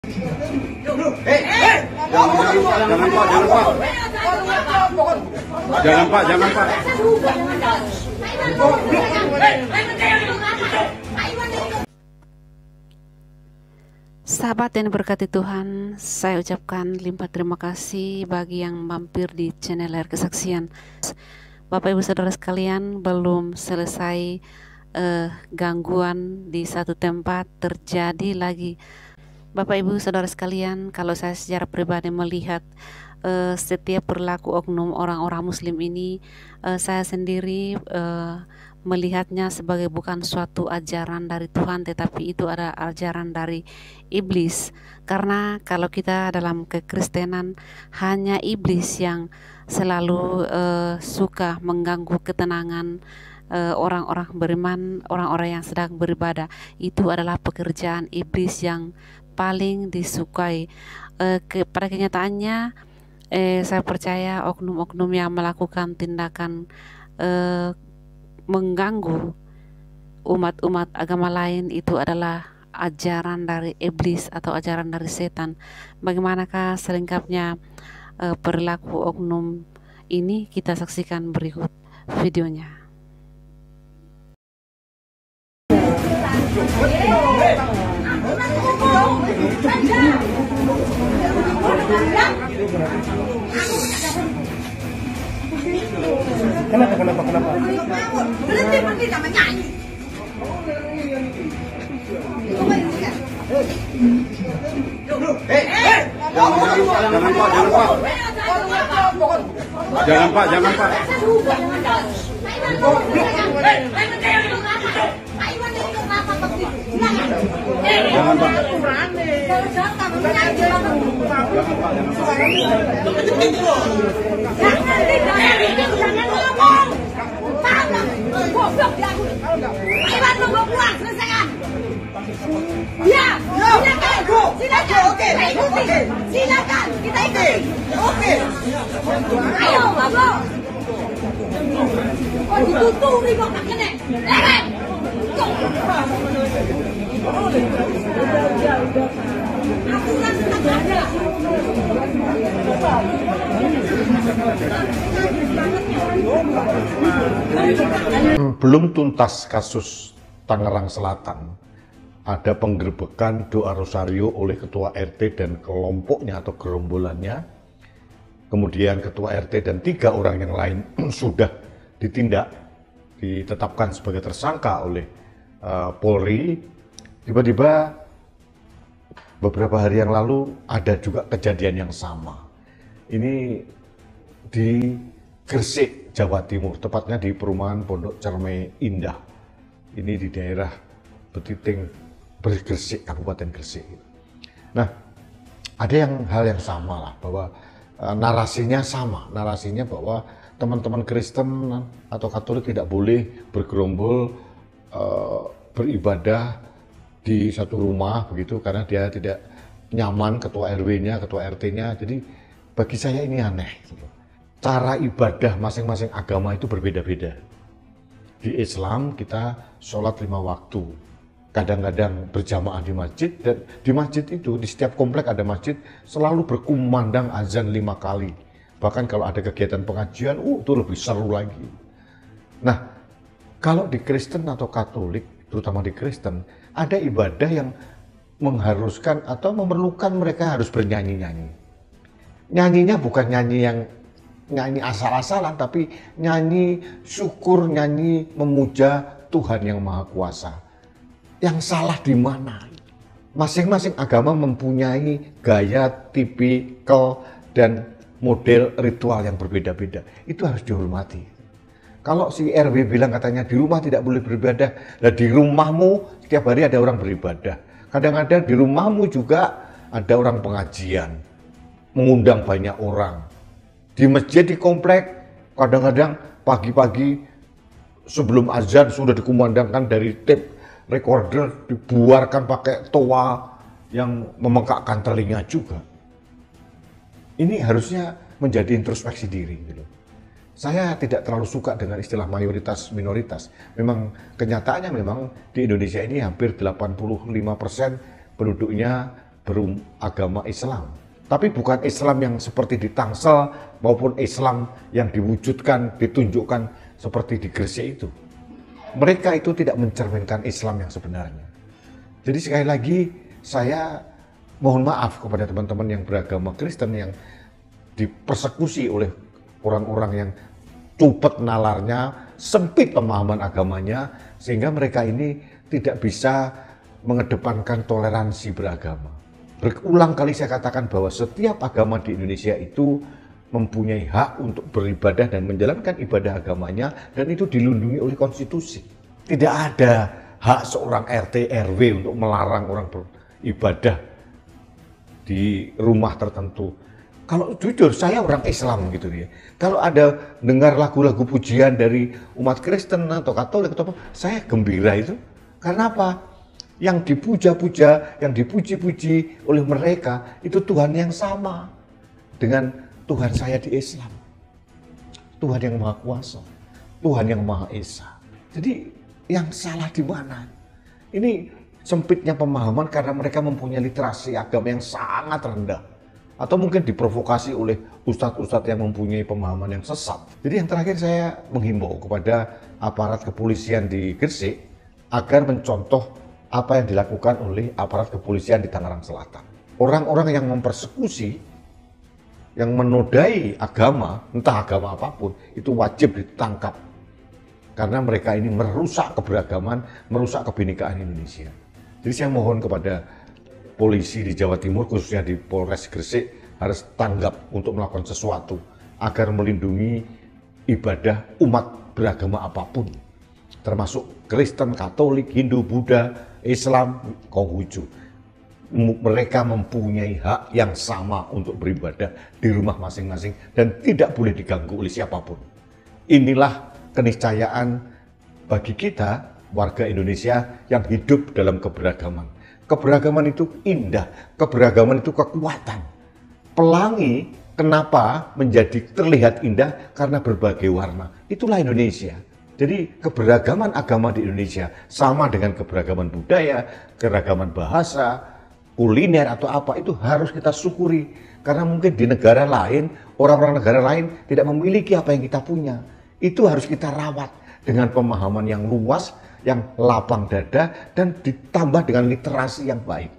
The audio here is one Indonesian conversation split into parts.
Jangan Pak, jangan Pak. Sahabat yang diberkati Tuhan, saya ucapkan limpah terima kasih bagi yang mampir di channel Layar Kesaksian. Bapak Ibu Saudara sekalian, belum selesai gangguan di satu tempat terjadi lagi. Bapak Ibu Saudara sekalian, kalau saya secara pribadi melihat setiap perilaku oknum orang-orang Muslim ini, saya sendiri melihatnya sebagai bukan suatu ajaran dari Tuhan, tetapi itu ada ajaran dari iblis. Karena kalau kita dalam kekristenan, hanya iblis yang selalu suka mengganggu ketenangan orang-orang beriman, orang-orang yang sedang beribadah. Itu adalah pekerjaan iblis yang paling disukai. Pada kenyataannya, saya percaya oknum-oknum yang melakukan tindakan mengganggu umat-umat agama lain itu adalah ajaran dari iblis atau ajaran dari setan. Bagaimanakah selengkapnya perilaku oknum ini? Kita saksikan berikut videonya. Kenapa? Berhenti pergi sama nyanyi. Jangan Pak. Jangan Pak. Silakan, kita ikuti. Oke. Ayo, Bapak. Oh, dituturi kok tak kene. Lewat. Aturan tetap ada. Belum tuntas kasus Tangerang Selatan, ada penggerbekan doa rosario oleh ketua RT dan kelompoknya atau gerombolannya. Kemudian ketua RT dan 3 orang yang lain sudah ditetapkan sebagai tersangka oleh Polri. Tiba-tiba beberapa hari yang lalu ada juga kejadian yang sama. Ini di Gresik, Jawa Timur, tepatnya di perumahan Pondok Cermai Indah. Ini di daerah Betiting, Gresik, Kabupaten Gresik. Nah, ada hal yang sama lah, bahwa narasinya sama, narasinya bahwa teman-teman Kristen atau Katolik tidak boleh bergerombol beribadah di satu rumah begitu, karena dia tidak nyaman, ketua RW-nya, ketua RT-nya. Jadi bagi saya ini aneh. Cara ibadah masing-masing agama itu berbeda-beda. Di Islam kita sholat 5 waktu. Kadang-kadang berjamaah di masjid, dan di masjid itu, di setiap komplek ada masjid, selalu berkumandang azan 5 kali. Bahkan kalau ada kegiatan pengajian, itu lebih seru lagi. Nah, kalau di Kristen atau Katolik, terutama di Kristen, ada ibadah yang mengharuskan atau memerlukan mereka harus bernyanyi-nyanyi. Nyanyinya bukan nyanyi asal-asalan, tapi nyanyi syukur, nyanyi memuja Tuhan yang Maha Kuasa. Yang salah di mana? Masing-masing agama mempunyai gaya, tipikal, dan model ritual yang berbeda-beda. Itu harus dihormati. Kalau si RW bilang katanya di rumah tidak boleh beribadah, nah di rumahmu setiap hari ada orang beribadah. Kadang-kadang di rumahmu juga ada orang pengajian, mengundang banyak orang. Di masjid, di komplek, kadang-kadang pagi-pagi sebelum azan sudah dikumandangkan dari tape recorder, dibuarkan pakai toa yang memekakkan telinga juga. Ini harusnya menjadi introspeksi diri gitu. Saya tidak terlalu suka dengan istilah mayoritas minoritas. Memang kenyataannya memang di Indonesia ini hampir 85% penduduknya beragama Islam. Tapi bukan Islam yang seperti di Tangsel maupun Islam yang diwujudkan, ditunjukkan seperti di Gresik itu. Mereka itu tidak mencerminkan Islam yang sebenarnya. Jadi sekali lagi saya mohon maaf kepada teman-teman yang beragama Kristen yang dipersekusi oleh orang-orang yang cupet nalarnya, sempit pemahaman agamanya, sehingga mereka ini tidak bisa mengedepankan toleransi beragama. Berulang kali saya katakan bahwa setiap agama di Indonesia itu mempunyai hak untuk beribadah dan menjalankan ibadah agamanya, dan itu dilindungi oleh konstitusi. Tidak ada hak seorang RT RW untuk melarang orang beribadah di rumah tertentu. Kalau jujur saya orang Islam gitu ya. Kalau ada dengar lagu-lagu pujian dari umat Kristen atau Katolik atau apa, saya gembira itu. Karena apa? Yang dipuja-puja, yang dipuji-puji oleh mereka itu Tuhan yang sama dengan Tuhan saya di Islam. Tuhan yang Maha Kuasa, Tuhan yang Maha Esa. Jadi yang salah di mana? Ini sempitnya pemahaman karena mereka mempunyai literasi agama yang sangat rendah. Atau mungkin diprovokasi oleh ustadz-ustadz yang mempunyai pemahaman yang sesat. Jadi yang terakhir saya menghimbau kepada aparat kepolisian di Gresik agar mencontoh apa yang dilakukan oleh aparat kepolisian di Tangerang Selatan. Orang-orang yang mempersekusi, yang menodai agama, entah agama apapun, itu wajib ditangkap. Karena mereka ini merusak keberagaman, merusak kebinekaan Indonesia. Jadi saya mohon kepada polisi di Jawa Timur, khususnya di Polres Gresik, harus tanggap untuk melakukan sesuatu agar melindungi ibadah umat beragama apapun, termasuk Kristen, Katolik, Hindu, Buddha, Islam, Konghucu. Mereka mempunyai hak yang sama untuk beribadah di rumah masing-masing dan tidak boleh diganggu oleh siapapun. Inilah keniscayaan bagi kita, warga Indonesia yang hidup dalam keberagaman. Keberagaman itu indah, keberagaman itu kekuatan. Pelangi kenapa menjadi terlihat indah? Karena berbagai warna. Itulah Indonesia. Jadi keberagaman agama di Indonesia sama dengan keberagaman budaya, keragaman bahasa, kuliner atau apa, itu harus kita syukuri. Karena mungkin di negara lain, orang-orang negara lain tidak memiliki apa yang kita punya. Itu harus kita rawat dengan pemahaman yang luas, yang lapang dada, dan ditambah dengan literasi yang baik.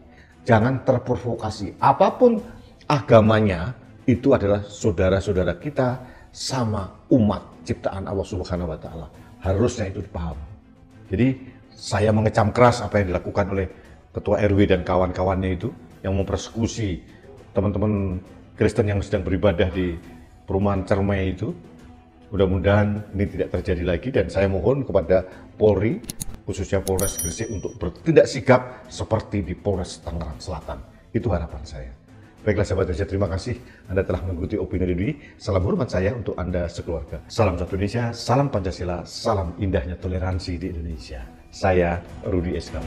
Jangan terprovokasi. Apapun agamanya, itu adalah saudara-saudara kita sama umat ciptaan Allah Subhanahu wa Ta'ala. Harusnya itu dipahami. Jadi saya mengecam keras apa yang dilakukan oleh Ketua RW dan kawan-kawannya itu yang mempersekusi teman-teman Kristen yang sedang beribadah di perumahan Cermai itu. Mudah-mudahan ini tidak terjadi lagi dan saya mohon kepada Polri, khususnya Polres Gresik, untuk bertindak sigap seperti di Polres Tangerang Selatan. Itu harapan saya. Baiklah sahabat Indonesia, terima kasih Anda telah mengikuti Opini Dwi. Salam hormat saya untuk Anda sekeluarga. Salam satu Indonesia, salam Pancasila, salam indahnya toleransi di Indonesia. Saya Rudi SK.